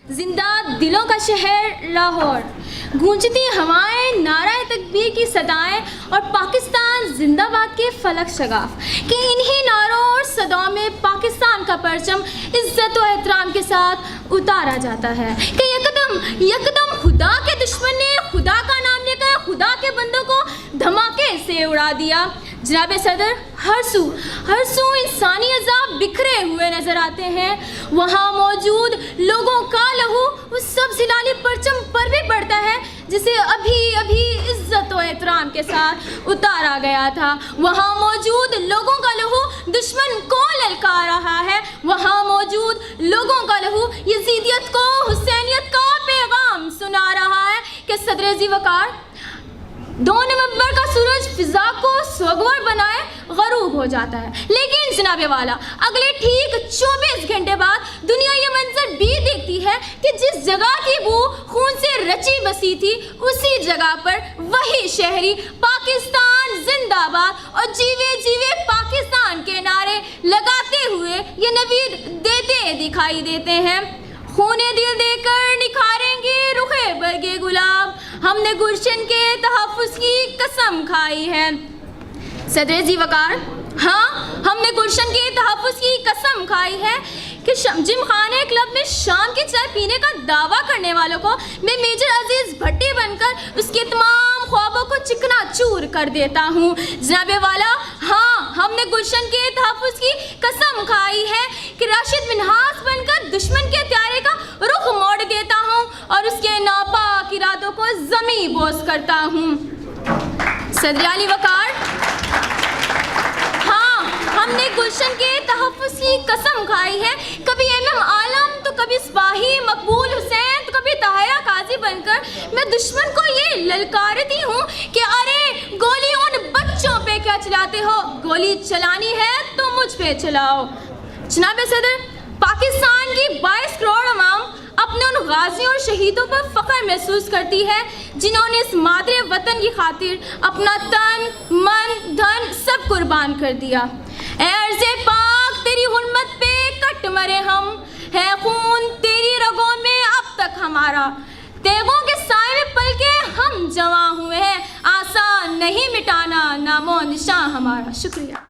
زندہ دلوں کا شہر لاہور، گونجتی ہوائیں، نعرہ تکبیر کی صدائیں اور پاکستان زندہ باد کے فلک شگاف کہ انہی نعروں اور صداؤں میں پاکستان کا پرچم عزت و احترام کے ساتھ اتارا جاتا ہے کہ یکدم خدا کے دشمن نے خدا کا نام لے کر خدا کے بندوں کو دھماکے سے اڑا دیا۔ جناب صدر، ہر سو انسانی عذاب بکھرے ہوئے نظر آتے ہیں، وہاں موجود لوگوں کا لہو اس سبز ہلالی پرچم پر بھی پڑتا ہے جسے ابھی عزت و احترام کے ساتھ اتارا گیا تھا۔ وہاں موجود لوگوں کا لہو دشمن کو للکار رہا ہے، وہاں موجود لوگوں کا لہو یزیدیت کو حسینیت کا پیغام سنا رہا ہے کہ صدر ذی وقار 2 نومبر کا سورج فضا کو سوگوار بنائے غروب ہو جاتا ہے، لیکن جناب والا اگلے ٹھیک 24 گھنٹے بعد دنیا یہ منظر بھی دیکھتی ہے کہ جس جگہ کی بو خون سے رچی بسی تھی اسی جگہ پر وہی شہری پاکستان زندہ باد اور جیوے پاکستان کے نعرے لگاتے ہوئے یہ نوید دیتے دکھائی دیتے ہیں۔ خونے دل دے کر نکھاریں گے رخے برگے گلاب، ہم نے گلشن کے تحفظ کی قسم کھائی ہے۔ صدر ذی وقار، ہاں ہم نے گلشن کے تحفظ کی قسم کھائی ہے کہ جم خانے کلب میں شام کی چائے پینے کا دعویٰ کرنے والوں کو میں میجر عزیز بھٹی بن کر اس کے تمام خوابوں کو چکنا چور کر دیتا ہوں۔ جناب والا، ہاں ہم نے گلشن کے تحفظ کی قسم کھائی ہے کہ راشد منہاس بن کر دشمن کے ہتھیارے کا رخ موڑ دیتا ہوں اور اس کے ناپاک ارادوں کو زمیں بوس کرتا ہوں۔ صدر علی وقار، ہاں ہم نے گلشن کے تحفظ کی قسم کھائی ہے، کبھی ایم عالم تو کبھی سپاہی مقبول حسین تو کبھی طاہرہ قاضی بن کر میں دشمن کو یہ للکارتی ہوں کہ ارے گولی ان بچوں پہ کیا چلاتے ہو، گولی چلانی ہے تو مجھ پہ چلاؤ۔ جناب صدر، پاکستان کی 22 کروڑ عوام اپنے ان غازیوں اور شہیدوں پر فخر محسوس کرتی ہے جنہوں نے اس مادر وطن کی خاطر اپنا تن من دھن سب قربان کر دیا۔ اے عرض پاک، تیری حرمت پہ کٹ مرے ہم، ہے خون تیری رگوں میں اب تک ہمارا، تیغوں کے سائے میں پل کے ہم جواں ہوئے ہیں، آسان نہیں مٹانا نام و نشاں ہمارا۔ شکریہ۔